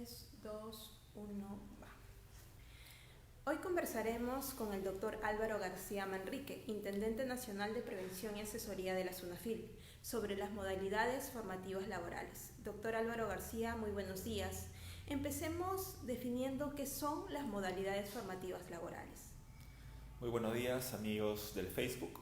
3, 2, 1, va. Hoy conversaremos con el doctor Álvaro García Manrique, Intendente Nacional de Prevención y Asesoría de la SUNAFIL, sobre las modalidades formativas laborales. Doctor Álvaro García, muy buenos días. Empecemos definiendo qué son las modalidades formativas laborales. Muy buenos días, amigos del Facebook.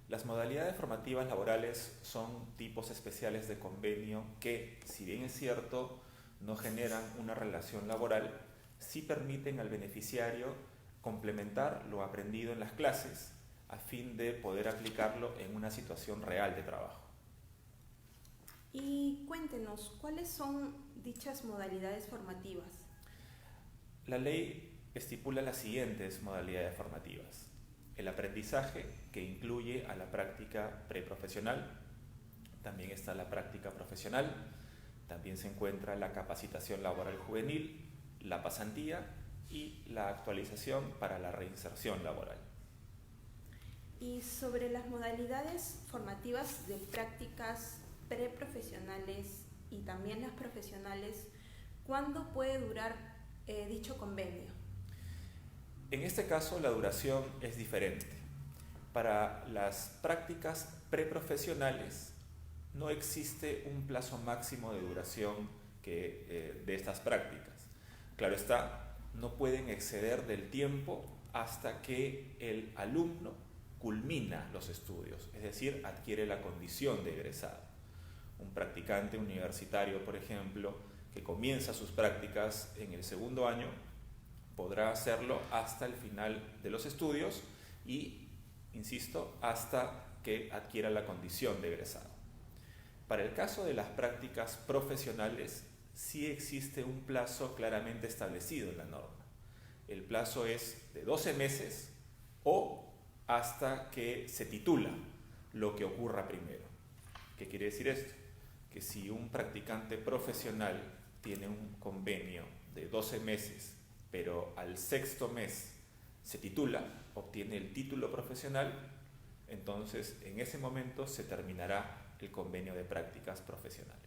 Las modalidades formativas laborales son tipos especiales de convenio que, si bien es cierto, no generan una relación laboral, sí permiten al beneficiario complementar lo aprendido en las clases a fin de poder aplicarlo en una situación real de trabajo. Y cuéntenos, ¿cuáles son dichas modalidades formativas? La ley estipula las siguientes modalidades formativas: el aprendizaje, que incluye a la práctica preprofesional, también está la práctica profesional, también se encuentra la capacitación laboral juvenil, la pasantía y la actualización para la reinserción laboral. Y sobre las modalidades formativas de prácticas preprofesionales y también las profesionales, ¿cuándo puede durar dicho convenio? En este caso, la duración es diferente. Para las prácticas preprofesionales no existe un plazo máximo de duración de estas prácticas. Claro está, no pueden exceder del tiempo hasta que el alumno culmina los estudios, es decir, adquiere la condición de egresado. Un practicante universitario, por ejemplo, que comienza sus prácticas en el segundo año, podrá hacerlo hasta el final de los estudios y, insisto, hasta que adquiera la condición de egresado. Para el caso de las prácticas profesionales, sí existe un plazo claramente establecido en la norma. El plazo es de 12 meses o hasta que se titula lo que ocurra primero. ¿Qué quiere decir esto? Que si un practicante profesional tiene un convenio de 12 meses, pero al sexto mes se titula, obtiene el título profesional, entonces en ese momento se terminará el convenio de prácticas profesionales.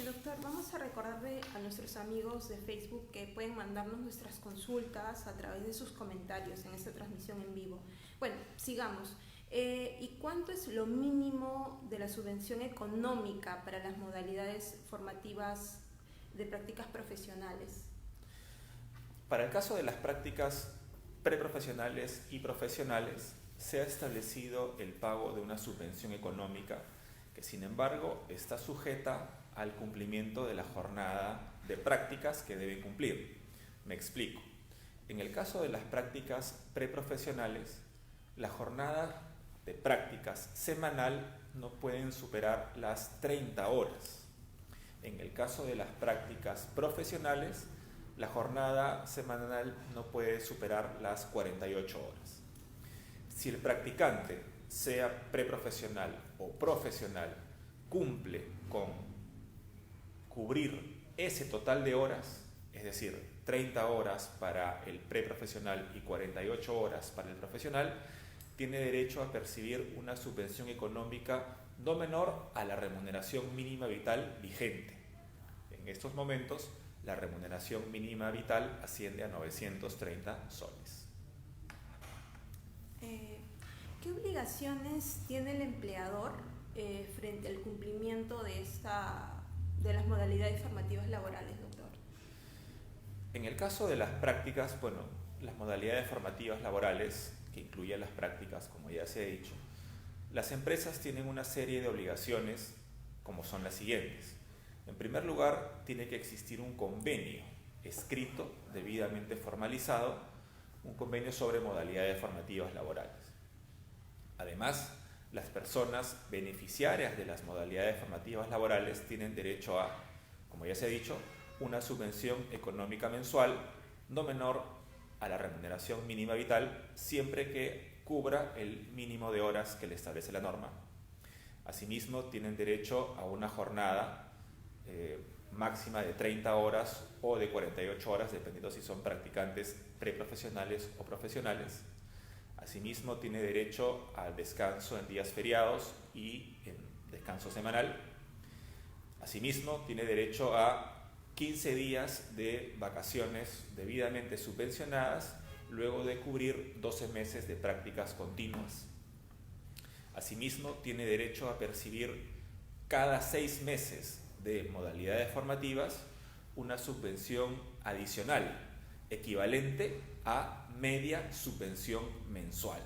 Doctor, vamos a recordarle a nuestros amigos de Facebook que pueden mandarnos nuestras consultas a través de sus comentarios en esta transmisión en vivo. Bueno, sigamos. ¿Y cuánto es lo mínimo de la subvención económica para las modalidades formativas de prácticas profesionales? Para el caso de las prácticas preprofesionales y profesionales, se ha establecido el pago de una subvención económica que, sin embargo, está sujeta al cumplimiento de la jornada de prácticas que deben cumplir. Me explico. En el caso de las prácticas preprofesionales, la jornada de prácticas semanal no pueden superar las 30 horas. En el caso de las prácticas profesionales, la jornada semanal no puede superar las 48 horas. Si el practicante, sea preprofesional o profesional, cumple con cubrir ese total de horas, es decir, 30 horas para el preprofesional y 48 horas para el profesional, tiene derecho a percibir una subvención económica no menor a la remuneración mínima vital vigente. En estos momentos, la remuneración mínima vital asciende a 930 soles. ¿Qué obligaciones tiene el empleador frente al cumplimiento de las modalidades formativas laborales, doctor? En el caso de las prácticas, las modalidades formativas laborales, que incluyen las prácticas, como ya se ha dicho, las empresas tienen una serie de obligaciones, como son las siguientes. En primer lugar, tiene que existir un convenio escrito, debidamente formalizado, un convenio sobre modalidades formativas laborales. Además, las personas beneficiarias de las modalidades formativas laborales tienen derecho a, como ya se ha dicho, una subvención económica mensual no menor a la remuneración mínima vital, siempre que cubra el mínimo de horas que le establece la norma. Asimismo, tienen derecho a una jornada máxima de 30 horas o de 48 horas, dependiendo si son practicantes preprofesionales o profesionales. Asimismo, tiene derecho al descanso en días feriados y en descanso semanal. Asimismo, tiene derecho a 15 días de vacaciones debidamente subvencionadas, luego de cubrir 12 meses de prácticas continuas. Asimismo, tiene derecho a percibir cada 6 meses de modalidades formativas una subvención adicional, equivalente a media subvención mensual.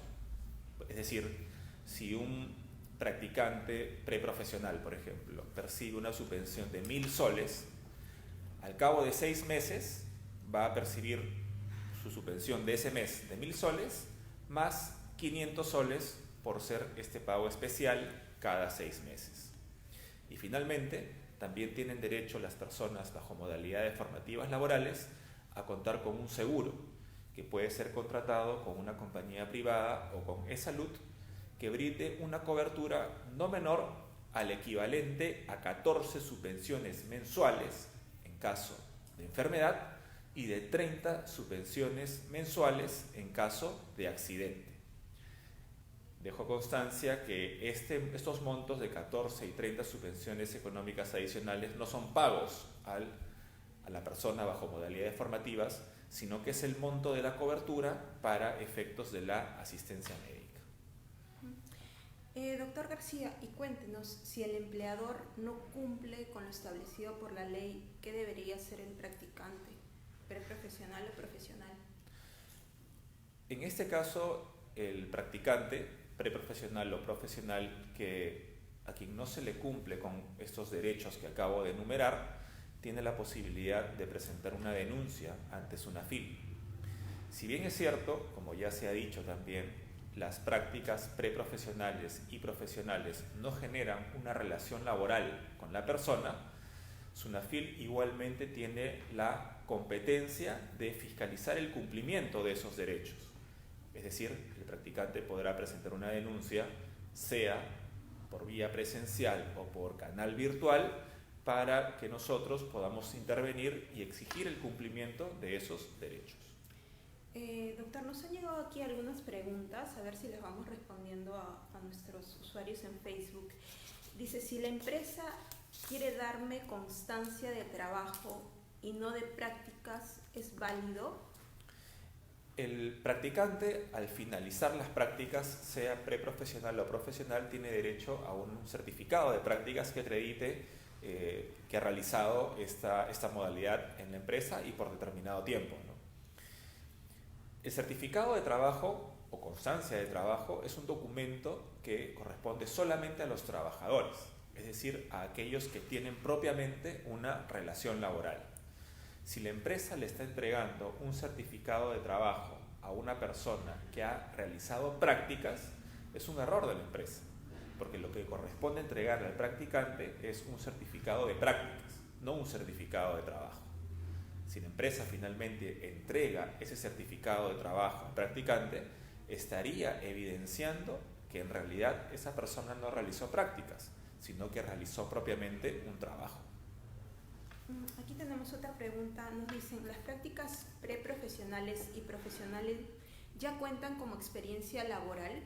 Es decir, si un practicante preprofesional, por ejemplo, percibe una subvención de 1.000 soles, al cabo de 6 meses va a percibir su subvención de ese mes de 1.000 soles más 500 soles por ser este pago especial cada 6 meses. Y finalmente, también tienen derecho las personas bajo modalidades formativas laborales a contar con un seguro que puede ser contratado con una compañía privada o con eSalud que brinde una cobertura no menor al equivalente a 14 subvenciones mensuales en caso de enfermedad y de 30 subvenciones mensuales en caso de accidente. Dejo constancia que estos montos de 14 y 30 subvenciones económicas adicionales no son pagos a la persona bajo modalidades formativas, sino que es el monto de la cobertura para efectos de la asistencia médica. Doctor García, y cuéntenos, si el empleador no cumple con lo establecido por la ley, ¿qué debería hacer el practicante, preprofesional o profesional? En este caso, el practicante, preprofesional o profesional, a quien no se le cumple con estos derechos que acabo de enumerar, tiene la posibilidad de presentar una denuncia ante SUNAFIL. Si bien es cierto, como ya se ha dicho también, las prácticas preprofesionales y profesionales no generan una relación laboral con la persona, SUNAFIL igualmente tiene la competencia de fiscalizar el cumplimiento de esos derechos. Es decir, el practicante podrá presentar una denuncia, sea por vía presencial o por canal virtual, para que nosotros podamos intervenir y exigir el cumplimiento de esos derechos. Doctor, nos han llegado aquí algunas preguntas, a ver si les vamos respondiendo a nuestros usuarios en Facebook. Dice, si la empresa quiere darme constancia de trabajo y no de prácticas, ¿es válido? El practicante, al finalizar las prácticas, sea preprofesional o profesional, tiene derecho a un certificado de prácticas que acredite que ha realizado esta modalidad en la empresa y por determinado tiempo, ¿no? El certificado de trabajo o constancia de trabajo es un documento que corresponde solamente a los trabajadores, es decir, a aquellos que tienen propiamente una relación laboral. Si la empresa le está entregando un certificado de trabajo a una persona que ha realizado prácticas, es un error de la empresa, porque lo que corresponde entregarle al practicante es un certificado de prácticas, no un certificado de trabajo. Si la empresa finalmente entrega ese certificado de trabajo al practicante, estaría evidenciando que en realidad esa persona no realizó prácticas, sino que realizó propiamente un trabajo. Aquí tenemos otra pregunta, nos dicen, ¿las prácticas preprofesionales y profesionales ya cuentan como experiencia laboral?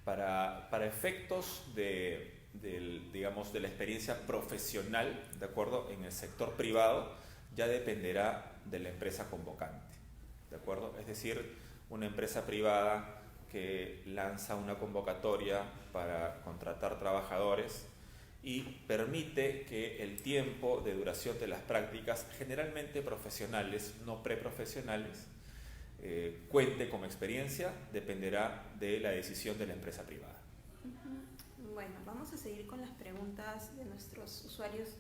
Para efectos de la experiencia profesional, ¿de acuerdo? En el sector privado, ya dependerá de la empresa convocante, ¿de acuerdo? Es decir, una empresa privada que lanza una convocatoria para contratar trabajadores y permite que el tiempo de duración de las prácticas, generalmente profesionales, no preprofesionales, cuente como experiencia, dependerá de la decisión de la empresa privada. Bueno, vamos a seguir con las preguntas de nuestros usuarios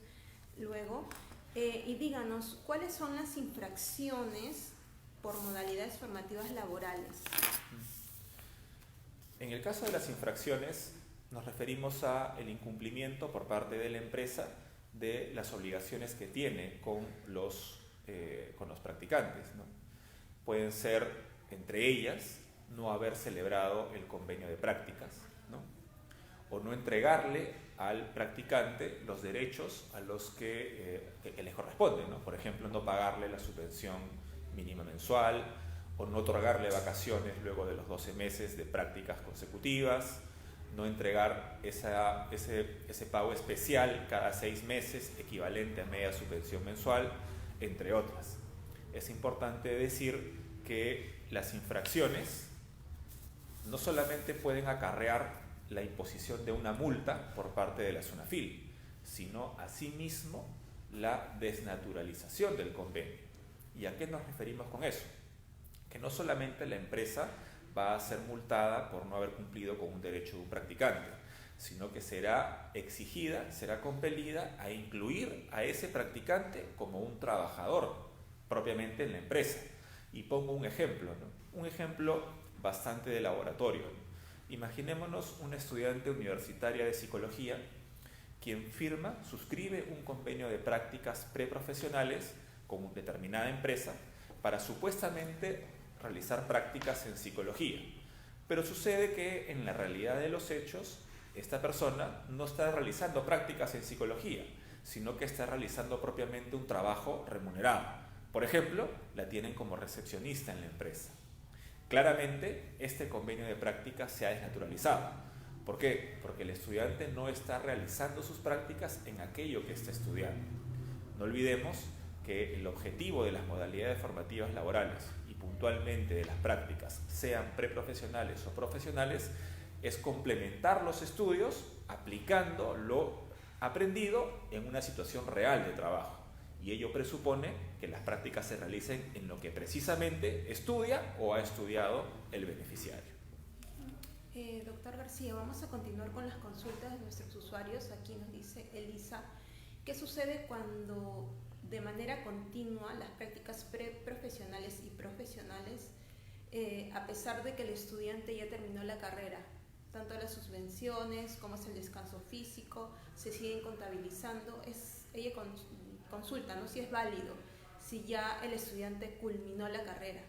luego. Y díganos, ¿cuáles son las infracciones por modalidades formativas laborales? En el caso de las infracciones, nos referimos al incumplimiento por parte de la empresa de las obligaciones que tiene con los practicantes, ¿no? Pueden ser, entre ellas, no haber celebrado el convenio de prácticas, ¿no? O no entregarle al practicante los derechos a los que les corresponde, ¿no? Por ejemplo, no pagarle la subvención mínima mensual o no otorgarle vacaciones luego de los 12 meses de prácticas consecutivas, no entregar ese pago especial cada 6 meses, equivalente a media subvención mensual, entre otras. Es importante decir que las infracciones no solamente pueden acarrear la imposición de una multa por parte de la SUNAFIL, sino asimismo la desnaturalización del convenio. ¿Y a qué nos referimos con eso? Que no solamente la empresa va a ser multada por no haber cumplido con un derecho de un practicante, sino que será exigida, será compelida a incluir a ese practicante como un trabajador propiamente en la empresa. Y pongo un ejemplo, ¿no? Un ejemplo bastante de laboratorio. Imaginémonos una estudiante universitaria de psicología quien suscribe un convenio de prácticas preprofesionales con una determinada empresa para supuestamente realizar prácticas en psicología. Pero sucede que en la realidad de los hechos, esta persona no está realizando prácticas en psicología, sino que está realizando propiamente un trabajo remunerado. Por ejemplo, la tienen como recepcionista en la empresa. Claramente, este convenio de prácticas se ha desnaturalizado. ¿Por qué? Porque el estudiante no está realizando sus prácticas en aquello que está estudiando. No olvidemos que el objetivo de las modalidades formativas laborales y puntualmente de las prácticas, sean preprofesionales o profesionales, es complementar los estudios aplicando lo aprendido en una situación real de trabajo. Y ello presupone que las prácticas se realicen en lo que precisamente estudia o ha estudiado el beneficiario. Doctor García, vamos a continuar con las consultas de nuestros usuarios. Aquí nos dice Elisa, ¿qué sucede cuando de manera continua las prácticas preprofesionales y profesionales, a pesar de que el estudiante ya terminó la carrera, tanto las subvenciones como el descanso físico, se siguen contabilizando? Ella consulta, ¿no?, si es válido, si ya el estudiante culminó la carrera.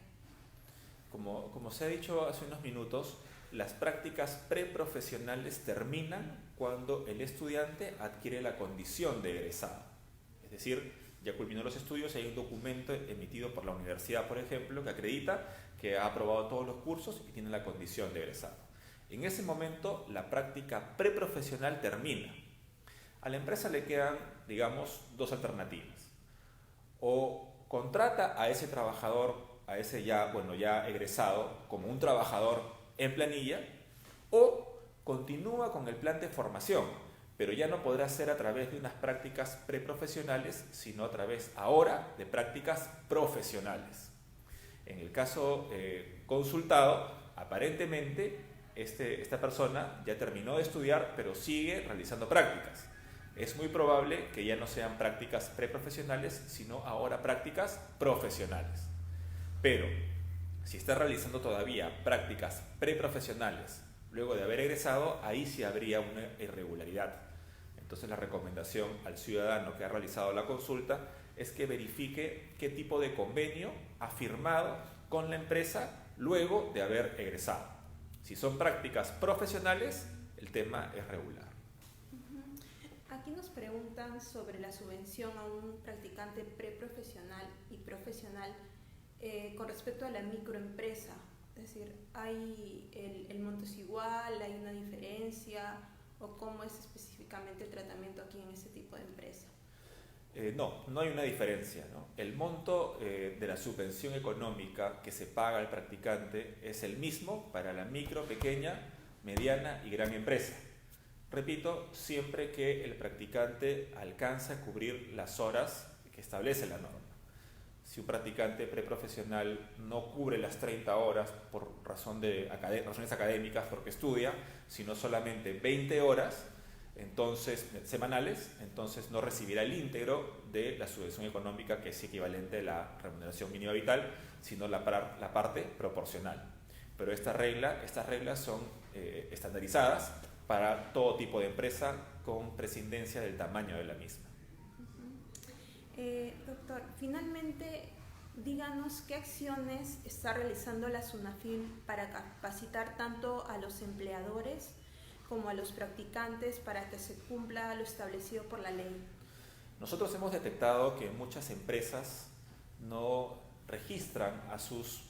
Como se ha dicho hace unos minutos, las prácticas preprofesionales terminan cuando el estudiante adquiere la condición de egresado. Es decir, ya culminó los estudios y hay un documento emitido por la universidad, por ejemplo, que acredita que ha aprobado todos los cursos y tiene la condición de egresado. En ese momento, la práctica preprofesional termina. A la empresa le quedan, digamos, 2 alternativas. O contrata a ese trabajador, a ese ya egresado, como un trabajador en planilla, o continúa con el plan de formación, pero ya no podrá ser a través de unas prácticas preprofesionales, sino a través ahora de prácticas profesionales. En el caso consultado, aparentemente esta persona ya terminó de estudiar, pero sigue realizando prácticas. Es muy probable que ya no sean prácticas preprofesionales, sino ahora prácticas profesionales. Pero si está realizando todavía prácticas preprofesionales luego de haber egresado, ahí sí habría una irregularidad. Entonces la recomendación al ciudadano que ha realizado la consulta es que verifique qué tipo de convenio ha firmado con la empresa luego de haber egresado. Si son prácticas profesionales, el tema es regular. Aquí nos preguntan sobre la subvención a un practicante preprofesional y profesional con respecto a la microempresa. Es decir, ¿el monto es igual? ¿Hay una diferencia? ¿O cómo es específicamente el tratamiento aquí en este tipo de empresa? No hay una diferencia, ¿no? El monto de la subvención económica que se paga al practicante es el mismo para la micro, pequeña, mediana y gran empresa. Repito, siempre que el practicante alcance a cubrir las horas que establece la norma. Si un practicante preprofesional no cubre las 30 horas por razones académicas, porque estudia, sino solamente 20 horas semanales, entonces no recibirá el íntegro de la subvención económica, que es equivalente a la remuneración mínima vital, sino la parte proporcional. Pero estas reglas son estandarizadas para todo tipo de empresa con prescindencia del tamaño de la misma. Doctor, finalmente, díganos qué acciones está realizando la SUNAFIL para capacitar tanto a los empleadores como a los practicantes para que se cumpla lo establecido por la ley. Nosotros hemos detectado que muchas empresas no registran a sus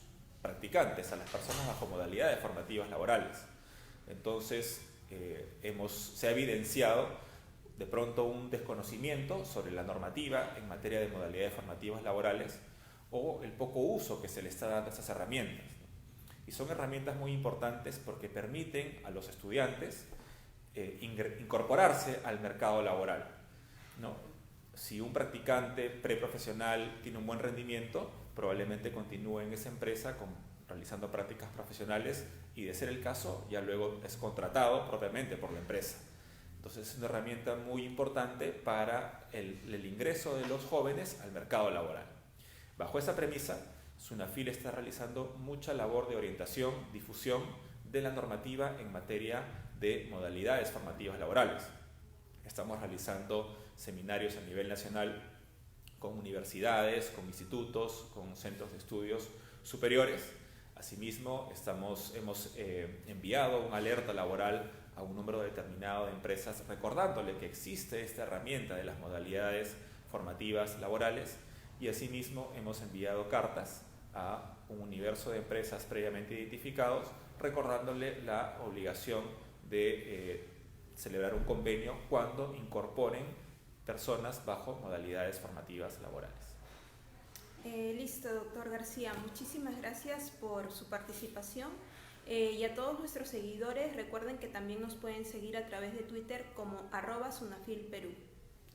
practicantes, a las personas bajo modalidades formativas laborales. Entonces, se ha evidenciado de pronto un desconocimiento sobre la normativa en materia de modalidades formativas laborales o el poco uso que se le está dando a estas herramientas. Y son herramientas muy importantes porque permiten a los estudiantes incorporarse al mercado laboral, ¿no? Si un practicante preprofesional tiene un buen rendimiento, probablemente continúe en esa empresa realizando prácticas profesionales y, de ser el caso, ya luego es contratado propiamente por la empresa. Entonces es una herramienta muy importante para el ingreso de los jóvenes al mercado laboral. Bajo esa premisa, SUNAFIL está realizando mucha labor de orientación, difusión de la normativa en materia de modalidades formativas laborales. Estamos realizando seminarios a nivel nacional con universidades, con institutos, con centros de estudios superiores. Asimismo, hemos enviado una alerta laboral a un número determinado de empresas, recordándole que existe esta herramienta de las modalidades formativas laborales, y asimismo hemos enviado cartas a un universo de empresas previamente identificados, recordándole la obligación de celebrar un convenio cuando incorporen personas bajo modalidades formativas laborales. Listo, doctor García. Muchísimas gracias por su participación. Y a todos nuestros seguidores, recuerden que también nos pueden seguir a través de Twitter como @SUNAFILPerú.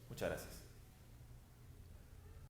Muchas gracias.